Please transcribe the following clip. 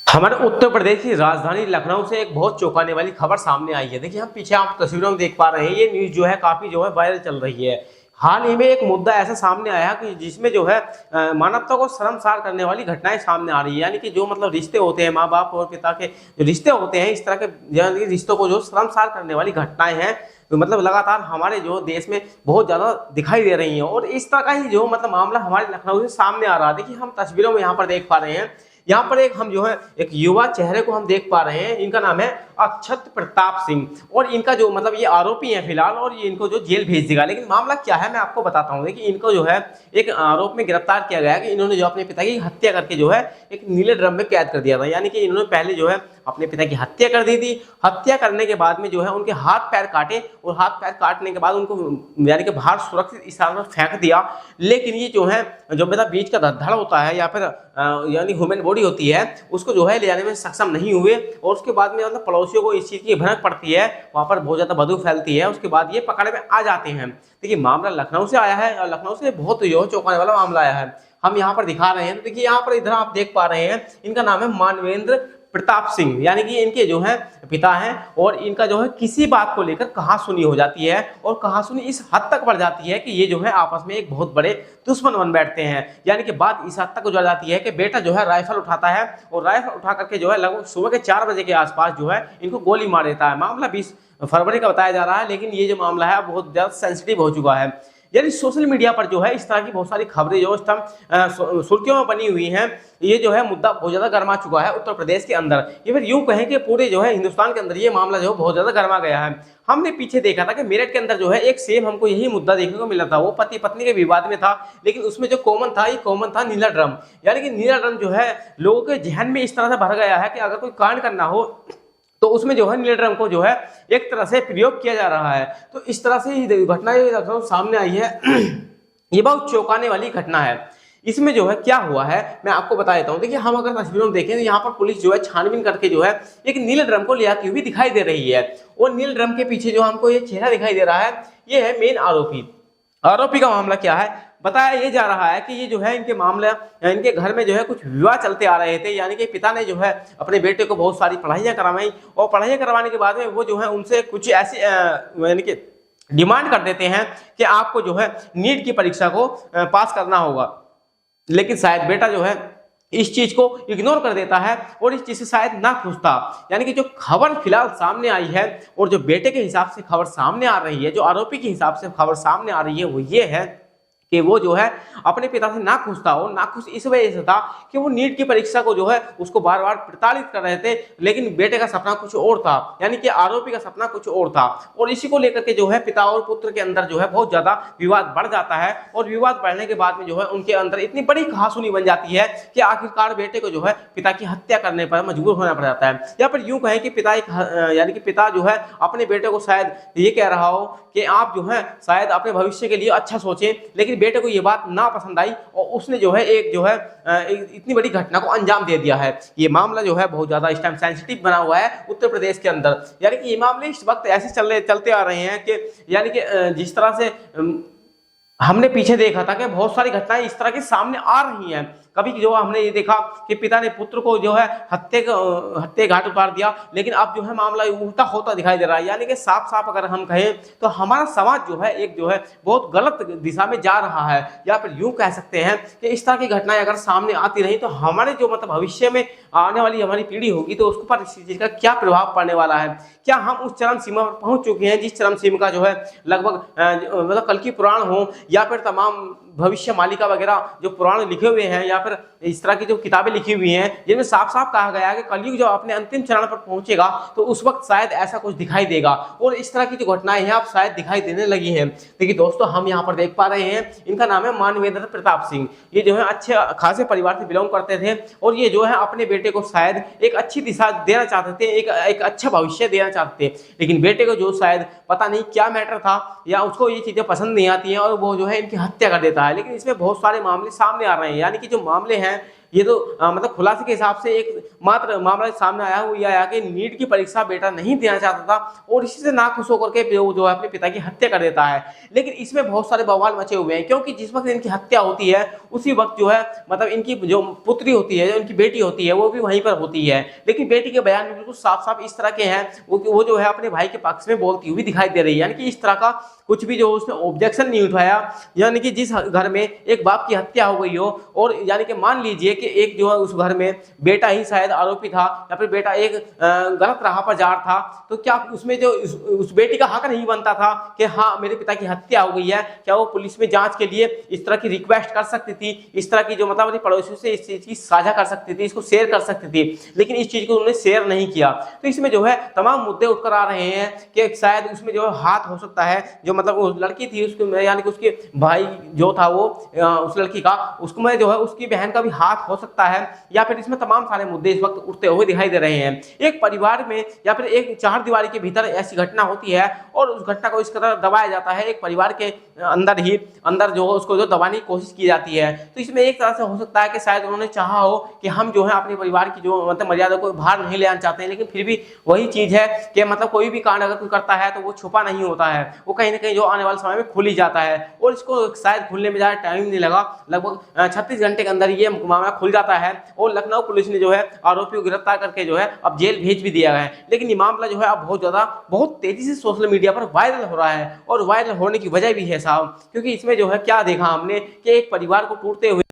हमारे उत्तर प्रदेश की राजधानी लखनऊ से एक बहुत चौंकाने वाली खबर सामने आई है। देखिए, हम पीछे आप तस्वीरों में देख पा रहे हैं, ये न्यूज जो है काफी जो है वायरल चल रही है। हाल ही में एक मुद्दा ऐसा सामने आया कि जिसमें जो है मानवता को शर्मसार करने वाली घटनाएं सामने आ रही है। यानी कि जो मतलब रिश्ते होते हैं, माँ बाप और पिता के जो रिश्ते होते हैं, इस तरह के यानी कि रिश्तों को जो शर्मसार करने वाली घटनाएं हैं, तो मतलब लगातार हमारे जो देश में बहुत ज्यादा दिखाई दे रही हैं। और इस तरह का ही जो मतलब मामला हमारे लखनऊ से सामने आ रहा है। देखिए, हम तस्वीरों में यहाँ पर देख पा रहे हैं, यहाँ पर एक हम जो है एक युवा चेहरे को हम देख पा रहे हैं। इनका नाम है अक्षत प्रताप सिंह, और इनका जो मतलब ये आरोपी है फिलहाल, और ये इनको जो जेल भेज देगा। लेकिन मामला क्या है मैं आपको बताता हूँ कि इनको जो है एक आरोप में गिरफ्तार किया गया कि इन्होंने जो अपने पिता की हत्या करके जो है एक नीले ड्रम में कैद कर दिया था। यानी कि इन्होंने पहले जो है अपने पिता की हत्या कर दी थी। हत्या करने के बाद में जो है उनके हाथ पैर काटे, और हाथ पैर काटने के बाद उनको यानी कि बाहर सुरक्षित स्थान पर फेंक दिया। लेकिन ये जो है जो मेरा बीच का धड़ होता है या फिर यानी ह्यूमन बॉडी होती है, उसको जो है ले जाने में सक्षम नहीं हुए। और उसके बाद में मतलब पड़ोसियों को इस चीज़ की भनक पड़ती है, वहाँ पर बहुत ज़्यादा बदबू फैलती है। उसके बाद ये पकड़ में आ जाते हैं। देखिए, मामला लखनऊ से आया है और लखनऊ से बहुत जो चौंकाने वाला मामला आया है। हम यहाँ पर दिखा रहे हैं, तो देखिए यहाँ पर इधर आप देख पा रहे हैं, इनका नाम है मानवेंद्र प्रताप सिंह। यानी कि इनके जो है पिता हैं, और इनका जो है किसी बात को लेकर कहासुनी हो जाती है, और कहासुनी इस हद तक बढ़ जाती है कि ये जो है आपस में एक बहुत बड़े दुश्मन बन बैठते हैं। यानी कि बात इस हद तक गुजर जाती है कि बेटा जो है राइफल उठाता है, और राइफल उठा करके जो है लगभग सुबह के 4 बजे के आसपास जो है इनको गोली मार देता है। मामला 20 फरवरी का बताया जा रहा है, लेकिन ये जो मामला है बहुत ज़्यादा सेंसिटिव हो चुका है। यानी सोशल मीडिया पर जो है इस तरह की बहुत सारी खबरें जो इस टाइम सुर्खियों में बनी हुई हैं। ये जो है मुद्दा बहुत ज़्यादा गर्मा चुका है उत्तर प्रदेश के अंदर। ये फिर यूं कहें कि पूरे जो है हिंदुस्तान के अंदर ये मामला जो है बहुत ज़्यादा गर्मा गया है। हमने पीछे देखा था कि मेरठ के अंदर जो है एक सेम हमको यही मुद्दा देखने को मिला था। वो पति पत्नी के विवाद में था, लेकिन उसमें जो कॉमन था, ये कॉमन था नीला ड्रम। यानी कि नीला ड्रम जो है लोगों के जहन में इस तरह से भर गया है कि अगर कोई कांड करना हो तो उसमें जो है नीले ड्रम को जो है एक तरह से प्रयोग किया जा रहा है। तो इस तरह से घटना सामने आई है। ये बहुत चौंकाने वाली घटना है। इसमें जो है क्या हुआ है मैं आपको बता देता हूँ। देखिए, हम अगर तस्वीरों में देखें तो यहाँ पर पुलिस जो है छानबीन करके जो है एक नीले ड्रम को ले आती हुई दिखाई दे रही है। और नीले ड्रम के पीछे जो हमको ये चेहरा दिखाई दे रहा है, ये है मेन आरोपी। आरोपी का मामला क्या है, बताया ये जा रहा है कि ये जो है इनके मामला इनके घर में जो है कुछ विवाह चलते आ रहे थे। यानी कि पिता ने जो है अपने बेटे को बहुत सारी पढ़ाइयाँ करवाई, और पढ़ाइयाँ करवाने के बाद में वो जो है उनसे कुछ ऐसी यानी कि डिमांड कर देते हैं कि आपको जो है नीट की परीक्षा को पास करना होगा। लेकिन शायद बेटा जो है इस चीज को इग्नोर कर देता है, और इस चीज से शायद ना खुश था। यानी कि जो खबर फिलहाल सामने आई है, और जो बेटे के हिसाब से खबर सामने आ रही है, जो आरोपी के हिसाब से खबर सामने आ रही है, वो ये है कि वो जो है अपने पिता से नाखुश था। और नाखुश इस वजह से था कि वो नीट की परीक्षा को जो है उसको बार बार प्रताड़ित कर रहे थे, लेकिन बेटे का सपना कुछ और था। यानी कि आरोपी का सपना कुछ और था, और इसी को लेकर के जो है पिता और पुत्र के अंदर जो है बहुत ज्यादा विवाद बढ़ जाता है। और विवाद बढ़ने के बाद में जो है उनके अंदर इतनी बड़ी कहासुनी बन जाती है कि आखिरकार बेटे को जो है पिता की हत्या करने पर मजबूर होना पड़ जाता है। या फिर यूं कहें कि पिता यानी कि पिता जो है अपने बेटे को शायद ये कह रहा हो कि आप जो है शायद अपने भविष्य के लिए अच्छा सोचें, लेकिन बेटे को ये बात ना पसंद आई, और उसने जो है एक जो है इतनी बड़ी घटना को अंजाम दे दिया है। ये मामला जो है बहुत ज्यादा इस टाइम सेंसिटिव बना हुआ है उत्तर प्रदेश के अंदर। यानी कि ये मामले इस वक्त ऐसे चलते आ रहे हैं कि यानी कि जिस तरह से हमने पीछे देखा था कि बहुत सारी घटनाएं इस तरह के सामने आ रही हैं। कभी जो हमने ये देखा कि पिता ने पुत्र को जो है हत्या घाट उतार दिया, लेकिन अब जो है मामला उल्टा होता दिखाई दे रहा है। यानी कि साफ साफ अगर हम कहें तो हमारा समाज जो है एक जो है बहुत गलत दिशा में जा रहा है। या फिर यूं कह सकते हैं कि इस तरह की घटनाएं अगर सामने आती रही तो हमारे जो मतलब भविष्य में आने वाली हमारी पीढ़ी होगी तो उसके पर इस चीज का क्या प्रभाव पड़ने वाला है। क्या हम उस चरम सीमा पर पहुंच चुके हैं जिस चरम सीमा का जो है लगभग मतलब कल की पुराण हो, या फिर तमाम भविष्य मालिका वगैरह जो पुराण लिखे हुए हैं, या फिर इस तरह की जो किताबें लिखी हुई हैं जिनमें साफ साफ कहा गया है कि कलयुग जब अपने अंतिम चरण पर पहुंचेगा तो उस वक्त शायद ऐसा कुछ दिखाई देगा। और इस तरह की जो घटनाएं हैं अब शायद दिखाई देने लगी हैं। देखिए दोस्तों, हम यहाँ पर देख पा रहे हैं, इनका नाम है मानवेंद्र प्रताप सिंह। ये जो है अच्छे खासे परिवार से बिलोंग करते थे, और ये जो है अपने बेटे को शायद एक अच्छी दिशा देना चाहते थे, एक अच्छा भविष्य देना चाहते थे। लेकिन बेटे को जो शायद पता नहीं क्या मैटर था, या उसको ये चीजें पसंद नहीं आती हैं, और वो जो है इनकी हत्या कर देता है। लेकिन इसमें बहुत सारे मामले सामने आ रहे हैं। यानी कि जो मामले हैं ये तो मतलब खुलासे के हिसाब से एक मात्र मामला सामने आया वो ये आया कि नीट की परीक्षा बेटा नहीं देना चाहता था और इसी से नाखुश होकर के जो है अपने पिता की हत्या कर देता है। लेकिन इसमें बहुत सारे बवाल मचे हुए हैं, क्योंकि जिस वक्त इनकी हत्या होती है उसी वक्त जो है मतलब इनकी जो पुत्री होती है, जो इनकी बेटी होती है, वो भी वहीं पर होती है। लेकिन बेटी के बयान में बिल्कुल साफ साफ इस तरह के हैं, वो जो है अपने भाई के पक्ष में बोलती हुई दिखाई दे रही है, यानी कि इस तरह का कुछ भी जो उसने ऑब्जेक्शन नहीं उठाया। यानी कि जिस घर में एक बाप की हत्या हो गई हो और यानी कि मान लीजिए कि एक जो है उस घर में बेटा ही शायद आरोपी था या फिर बेटा एक गलत राह पर जा रहा था, तो क्या उसमें जो उस बेटी का हक नहीं बनता था कि हाँ मेरे पिता की हत्या हो गई है? क्या वो पुलिस में जांच के लिए इस तरह की रिक्वेस्ट कर सकती थी, इस तरह की जो मतलब अपने पड़ोसियों से इस चीज की साझा कर सकती थी, इसको शेयर कर सकती थी? लेकिन इस चीज को उन्होंने शेयर नहीं किया। तो इसमें जो है तमाम मुद्दे उठकर आ रहे हैं कि शायद उसमें जो है हाथ हो सकता है, जो मतलब वो लड़की थी उसके यानी कि उसके भाई जो था वो उस लड़की का, उसमें जो है उसकी बहन का भी हाथ हो सकता है, या फिर इसमें तमाम सारे मुद्दे इस वक्त उठते हुए दिखाई दे रहे हैं। एक परिवार में या फिर एक चार दीवारी के भीतर ऐसी घटना होती है और उस घटना को इस कदर दबाया जाता है, एक परिवार के अंदर जो उसको जो दबाने की कोशिश की जाती है। तो इसमें एक तरह से हो सकता है कि शायद उन्होंने चाहा हो कि हम जो है अपने परिवार की जो मतलब मर्यादा को बाहर नहीं ले आना चाहते हैं, लेकिन फिर भी वही चीज है कि मतलब कोई भी कांड अगर कोई करता है तो वो छुपा नहीं होता है, वो कहीं ना कहीं जो आने वाले समय में खुल ही जाता है। और इसको शायद खुलने में ज़्यादा टाइम नहीं लगा, लगभग 36 घंटे के अंदर ये मामला खुल जाता है और लखनऊ पुलिस ने जो है आरोपी को गिरफ्तार करके जो है अब जेल भेज भी दिया है। लेकिन ये मामला जो है अब बहुत तेजी से सोशल मीडिया पर वायरल हो रहा है, और वायरल होने की वजह भी है साहब, क्योंकि इसमें जो है क्या देखा हमने कि एक परिवार को टूटते हुए